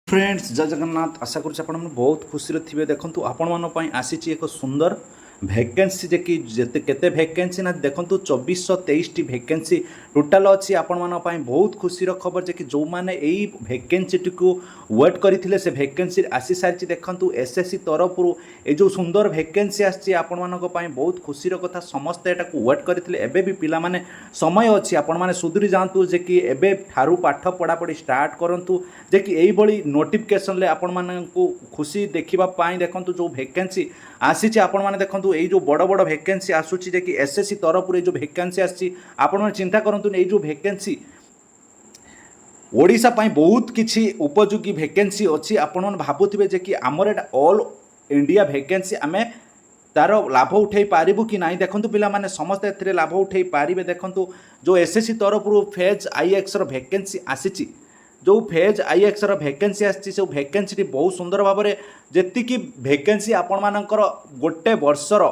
Friends जय जगन्नाथ आशा करुँ आप बहुत खुशी थे देखो आपण आसी एक सुंदर भैकेंसी जे कि केते भैकेंसी ना देखो 2423 टी भैकेंसी टोटाल अच्छी आपण मानी बहुत खुशी खबर जे कि जो मैंने यही भैकेंसी टी को वेट करते से भैकेंसी आसी सारी देखूँ एसएससी तरफ ये जो सुंदर भैकेंसी आसी आपण मानी बहुत खुशी कथा समस्ते वेट करते एबे भी पिला माने समय अच्छी आपण मैंने सुधरी जातु जे कि एबे ठारू पाठ पढ़ापढ़ी स्टार्ट करूँ जे कि यही नोटिफिकेशन आपण मानू खुशी देखा देखूँ जो भैकेंसी आसी आपण मैंने देखूँ ये जो बड़ बड़ भैकेंसी आसूची जे कि एसएससी तरफ जो भैकेंसी आसी आपण मैंने चिंता करतु ये जो भैकेंसी ओडिशा पाई बहुत किछि उपयोगी भैकेंसी अच्छी आपण मैंने भावुवे जे कि आमर एटा ऑल इंडिया भैकेंसी आमे तार लाभ उठे पारिबु कि नहीं देखूँ पिला माने समस्ते एथिरे लाभ उठे पारिबे देखूँ जो एसएससी तरफ फेज आईएक्स रो भैकेंसी आसीची जो फेज आईएक्स रो भैकेंसी आसी से भैकेंसी बहुत सुंदर भाव में जी भैकेंसी आपण मानकर गोटे वर्षर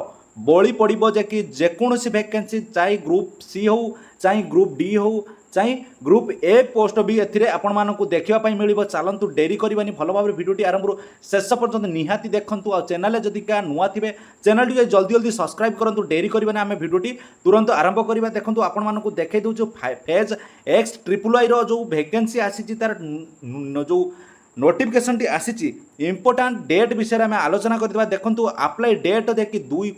बड़ी पड़ो जे कि जेकोसी भैकेंसी चाहे ग्रुप सी हो चाहे ग्रुप डी हो चाहे ग्रुप ए पोस्ट भी आपण मानक देखापी मिल चलतु डेरी करवानी भल भाव भिडियोटी आरंभ शेष पर्यंत निहाती देखूँ आ चैनल जदि क्या नुआ थे चैनल टी जल्दी जल्दी सब्सक्राइब करूँ डेरी करवानी आम भिडियोटी तुरंत आरंभ करवा देखूँ आपण मानक देखई दूँ फेज एक्स ट्रिपल आई जो भैकेंसी आसी तार जो नोटिफिकेशन टी आसी इंपोर्टाट डेट विषय में आलोचना करवा देखूँ अप्लाई डेट देखिए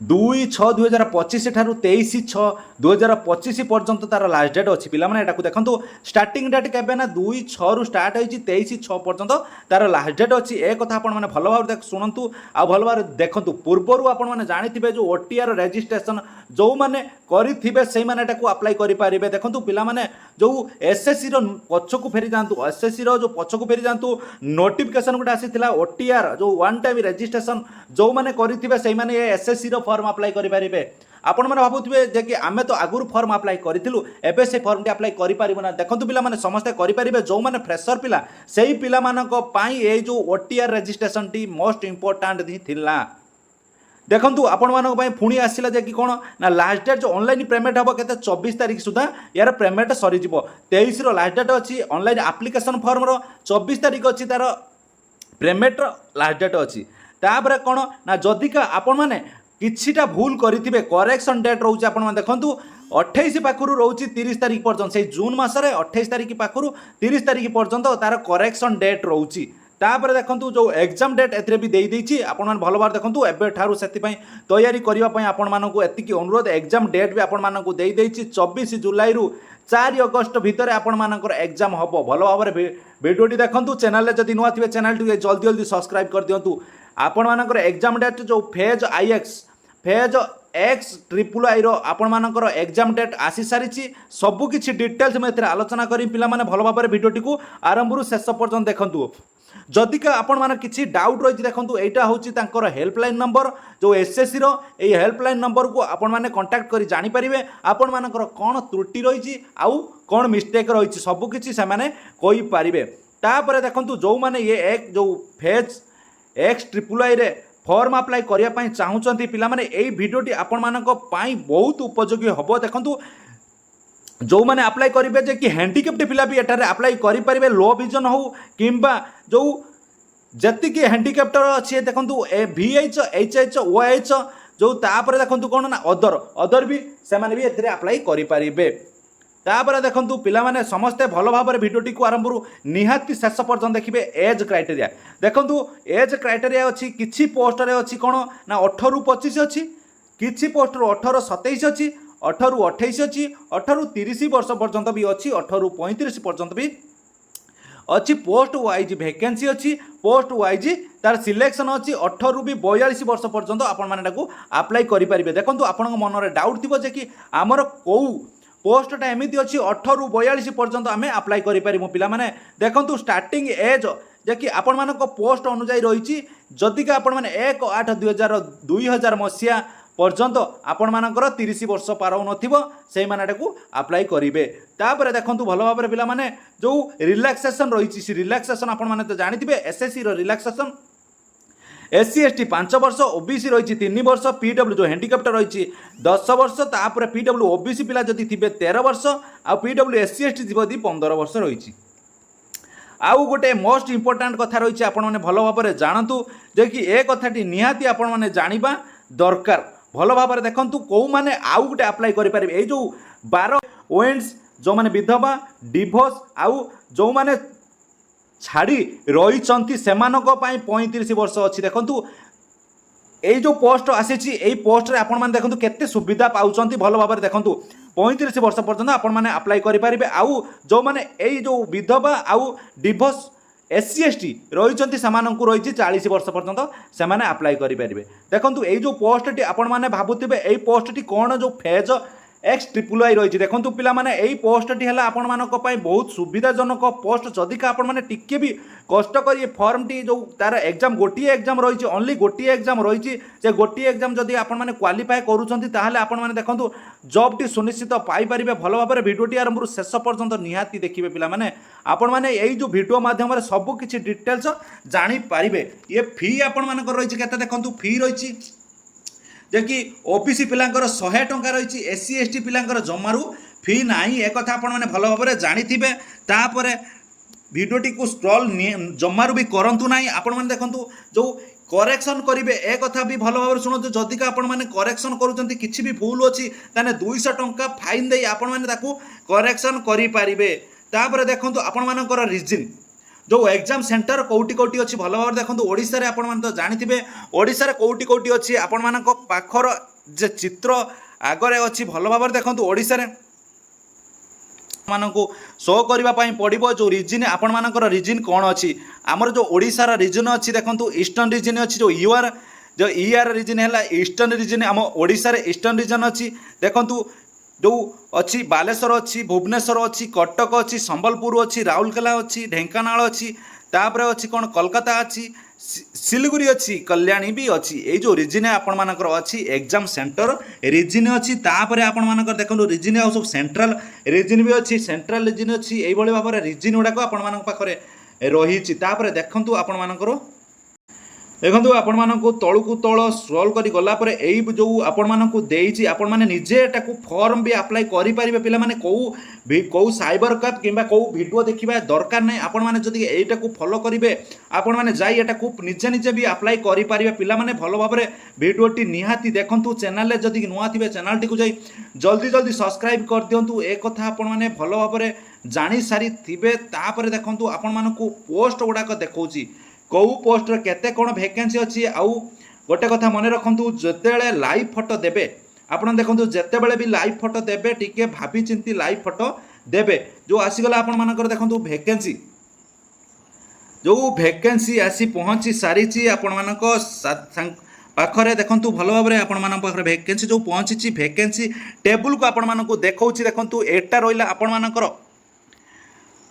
2/6/2025 ठारू 23/6/2025 पर्यंत तार लास्ट डेट अच्छी पिला माने एटाकू देखंतु स्टार्टिंग डेट केबे ना 2/6 रु स्टार्ट होईची 23/6 पर्यंत तार लास्ट डेट अच्छी ए कथा आपण माने भलो भाव शुणंतु आ भलो भाव देखंतु पूर्वरु आपण माने जानिथिबे जो ओटीआर रजिस्ट्रेशन जो माने करिथिबे सेही माने एटाकू अप्लाई करि पारिबे देखंतु पिला माने जो एसएससी रो पछकू फेरी जांतु एसएससी रो जो पछकू फेरी जांतु नोटिफिकेशन गुटा आसीथिला ओटीआर जो वन टाइम रजिस्ट्रेशन जो माने करिथिबे सेही माने एसएससी रो फॉर्म अप्लाई करें आपण मैंने भावुवे जे कि आमे तो आगुरी फॉर्म अप्लाई करूँ एबे से फॉर्म टी अप्लाई करें ना देखो पिला माने समस्ते करेंगे जो मैंने फ्रेशर पिला से पिला मानक पई ए जो ओटीआर रजिस्ट्रेशन टी मोस्ट इंपोर्टाट ही थिला देखंतु आपण मानक पुणी आसला जे कि कौन ना लास्ट डेट जो ऑनलाइन पेमेंट हम के 24 तारीख सुधा यार पेमेंट सरीज 23 लास्ट डेट अच्छी ऑनलाइन एप्लिकेशन फॉर्म रो 24 तारीख अच्छी तार पेमेंट लास्ट डेट अच्छी तापर कौन ना जदिका आपण माने किछिटा भूल करेंगे करेक्शन डेट रोचे आप देखूँ 28 पाखु रोचे 30 तारीख पर्यंत से जून मसरे 28 तारीख पाखु 30 तारीख पर्यंत तार करेक्शन डेट रोचे तापर देखूँ जो एग्जाम डेट ए भी देदेची आपण भल भाव देखूँ एबे ठारू से तैयारी करने आपण मानक एतिकी अनुरोध एग्जाम डेट भी आपण मानक देदेची 24 जुलाई रु 4 अगस्त भितर आपण मानकर एग्जाम हम भल भाव भिडियोटी देखूँ चैनल जदि नुआ थे चैनल टी जल्दी जल्दी सब्सक्राइब कर दिंतु आपण मानकर एग्जाम डेट जो phase IX phase X triple I आपण मानकर एग्जाम डेट आसी सारी सबकि डिटेल्स में आलोचना करी पिला माने भल भाव भिडियोटी को आरंभ शेष पर्यंत देखूँ जदि का आपण मान किसी डाउट रही देखूँ यहाँ हूँ हेल्पलाइन नंबर जो एसएससी रो ये हेल्पलाइन नंबर को आपण मैंने कंटाक्ट कर जानीपारे आपण मानकर कौन त्रुटि रही आउ कौन मिस्टेक रही सबकि से कहींपारे तापर देखूँ जो मैंने ये एक जो फेज एक्स ट्रिपल आई रे फॉर्म अप्लाई करने चाहूँगी पिला माने यही भिडियोटी आपण मानक बहुत उपयोगी हम देखूँ जो मैंने अप्लाई करेंगे जे कि हैंडिकेप्ट पिला भी एठारे अप्लाई करेंगे लो विजन हो किंबा जो जी हैंडिकेप्टर अच्छे देखूँ VH HH OH जो तापर देखूँ कौन ना अदर भी से भी ए अप्लाई करेंगे तापर देखूँ पिला माने समस्ते भल भाव भिडियोटी को आरंभ निहाती शेष पर्यंत देखिए एज क्राइटेरिया देखूँ एज क्राइटेरिया अच्छी किसी पोस्टर अच्छी कौन ना 18 ରୁ 25 अच्छी किसी पोस्टर 18 27 अच्छी 18 ରୁ 28 अच्छी 18 ରୁ 30 वर्ष पर्यंत भी अच्छी 18 ରୁ 35 पर्यंत भी अच्छी पोस्ट वाइज भैकेंसी अच्छी पोस्ट वाइज तार सिलेक्शन अच्छी 18 ରୁ भी 42 वर्ष पर्यंत आपण माने अप्लाई करेंगे देखो आपण मन में डाउट थी जे कि आमर कौ पोस्टा एमती अच्छी 18 ରୁ 42 पर्यंत आम अप्लाई करें पिला माने देखो स्टार्टिंग एज जे कि आपण मानक पोस्ट अनुजाई रही जदि का आपण माने 1/8/2000 मसीहा पर्यंत आपण मानकर 30 वर्ष पार नथिबो सेही मानेटाकू अप्लाई करेंगे तापर देखूँ भल भाव पिला माने जो रिलैक्सेशन रही से रिलैक्सेशन आपण माने तो जानिथिबे एसएससी रो रिलैक्सेशन SC ST 5 वर्ष ओबीसी रही 3 वर्ष पीडब्ल्यू जो हैंडिकैप्ट रही 10 वर्ष तापर पीडब्ल्यू ओबीसी पिला जदि थे 13 वर्ष आ पीडब्ल्यू SC ST जीव 15 वर्ष रही आउ गोटे मोस्ट इंपोर्टाट कथा रही है, आपने भल भाव में जानतु जे कि ए कथाटी निहाती आपण मैंने जाना दरकार। भल भाव में देखूँ कौ मैंने आउ गोटे आप्लाय करेंगे ये जो 12 ओएंड्स जो मैंने विधवा डिभोर्स आउ जो मैंने छाड़ी रही से 35 वर्ष अच्छी। देखूँ এই जो पोस्ट आसी पोस्ट रे आपण मैंने देखो केते सुविधा पाउछंती भल भाव में देखो 35 वर्ष पर्यंत आपण मैंने अप्लाई करेंगे। आउ जो मैंने यही जो विधवा आउ डिभोर्स SC ST रही से रही 40 वर्ष पर्यंत से अप्लाई करेंगे। देखो यही जो पोस्टटी आपण मैंने भावुवे यही पोस्टटी कौन जो फेज XIII रही देखो पाने यही पोस्टटी है आपण मानक बहुत सुविधाजनक पोस्ट। जदि आपण मैंने टिके भी कष्ट कर फर्मटी जो तार एग्जाम गोटे एग्जाम रही ओनली गोटे एग्जाम रही से गोटे एग्जाम जदि आपण मैंने क्वालिफाई करूँगी ताहले आपण मैंने देखो जॉबटी सुनिश्चित पाइपर। भल भाव में भिडियोटी आरंभ शेष पर्यंत निहाती देखिए पिलामाने आपण मैंने यही जो भिडियो माध्यम सबू किसी डिटेल्स जानीपारे। ये फी आपण मानक रही केते देखो फी रही जे कि ओबीसी पिलांकर 100 टंका रही SC ST पिलांकर जमारू फी नाही एक कथा आपण माने भल भाव में जानिथिबे। तापरे वीडियोटी को स्क्रॉल जमारू भी करंतु नाही। आपण माने देखंतु जो करेक्शन करेंगे ए कथा भी भल भाव शुणु जदि का आपण मैंने करेक्शन करुँच किसी भी भूल अच्छी ताने 200 टंका फाइन दे आपण मैंने करेक्शन करेंगे। तापर देखो आपण मानकर रिजिन जो एग्जाम सेंटर कौटी कौटी अच्छी भल भाव देखो ओडिशा रे आपण माने तो जानिथिबे ओडिशा रे कौटी कौटी अच्छी आपण मानक पाखर जे चित्र आगरे अच्छी भल भाव देखो ओडिशा रे मानक शो करने पड़ो जो रिजिन आपण मानकर रिजिन कौन अच्छी आमर जो ओडिशार रिजन अच्छी देखो ईस्टर्न रिजन अच्छी जो ईआर रिजन है ईस्टर्न रिजन आम ओडिशा रे ईस्टर्न रिजन अच्छी देखो जो अच्छी बालेश्वर अच्छी भुवनेश्वर अच्छी कटक अच्छी संबलपुर अच्छी राउरकेला अच्छी ढेंकानाल अच्छी तापर अच्छी कौन कोलकाता अच्छी सिलीगुड़ी अच्छी कल्याणी भी अच्छी ये जो रिजिन आपण मानकर अच्छी एग्जाम सेंटर रिजिन अच्छी तापर आपण मानकर देखो रिजिन आ सब सेंट्रल रिजिन भी अच्छी सेंट्रल रिजिन अच्छी यही भाव में रिजिन गुड़ाक आपण मान पाखे रही। देखु आपण मानकर देखो आपण मानक तलू तल स्क्रॉल करी गला पर यही जो आपण मानक देइछि आपण माने निजे एटाकू फॉर्म भी अप्लाई करि परिबे। पिला माने को साइबर कैफ किंबा को वीडियो देखिबा दरकार नै। आपण माने जदि एटाकू फॉलो करिवे आपण माने जाई एटाकू निजे निजे भी अप्लाई करि परिबे। पिला माने भलो भाबरे वीडियोटी निहाती देखंतु चैनल रे जदि नुआ थिबे चैनल टी को जाई जल्दी जल्दी सब्सक्राइब कर दियंतु। ए कथा आपण माने भलो भाबरे जानि सारी थिबे। तापर देखंतु आपण मानकू पोस्ट गुडाक देखौछि कौ पोस्ट केते कौन वैकेंसी अच्छी। आउ गोटे कथा मन रखु जिते लाइव फोटो देवे आपड़ देखो जिते भी लाइव फोटो देवे टिके भाभी चिंती लाइव फोटो देवे। जो आसीगला आपण मानकर देखो वैकेंसी जो वैकेंसी आसी पहुँची सारी आपण मानक पाखरे देखो भल भाव में आपण मान पाखरे वैकेंसी जो पहुँची वैकेंसी टेबुल को आपण मानक देखो देखो एटा रहा आपण मानकर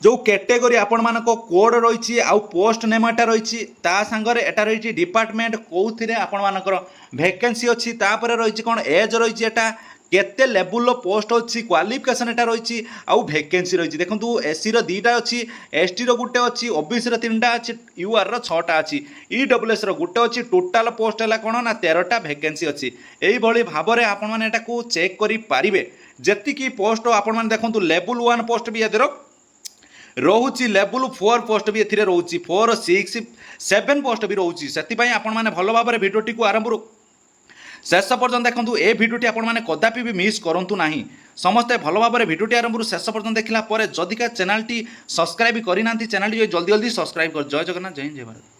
जो कैटेगरी आपण मानक कोड रही आउ पोस्ट नेम एटा रही सांगरे एटा रही डिपार्टमेंट कौन आपण मानकर वैकेंसी अच्छी तापर रही कौन एज रही एटा केते लेवल पोस्ट अच्छी क्वालिफिकेशन एटा रही आउ वैकेंसी रही। देखो एससी रो 2टा अच्छी एसटी रो गुटे अच्छी ओबीसी रो 3टा अच्छी यूआर रो 6टा अच्छी ईडब्ल्यूएस रो गुटे अच्छी टोटाल पोस्ट है कौन ना 13टा वैकेंसी अच्छी। यही भाव में आपण मैंने एटा को चेक करि पारिबे जेतिकी पोस्ट आपण मैंने देखो लेवल 1 पोस्ट भी एदर रोची लेवल 4 पोस्ट भी ए रोची 4 6 7 पोस्ट भी रोची। से आपण मैंने भल भाव में भिडियोटी को आरंभ शेष पर्यटन देखो ए भिडियोटी आपण मैंने कदापि भी मिस करंतु नाही। समस्ते भल भाव में भिडियोटी आरंभ शेष पर्यटन देखला पर जदिका चैनल टी सब्सक्राइब करना चैनल जल्दी जल्दी सब्सक्राइब कर। जय जगन्नाथ जय हिंद जय भारत।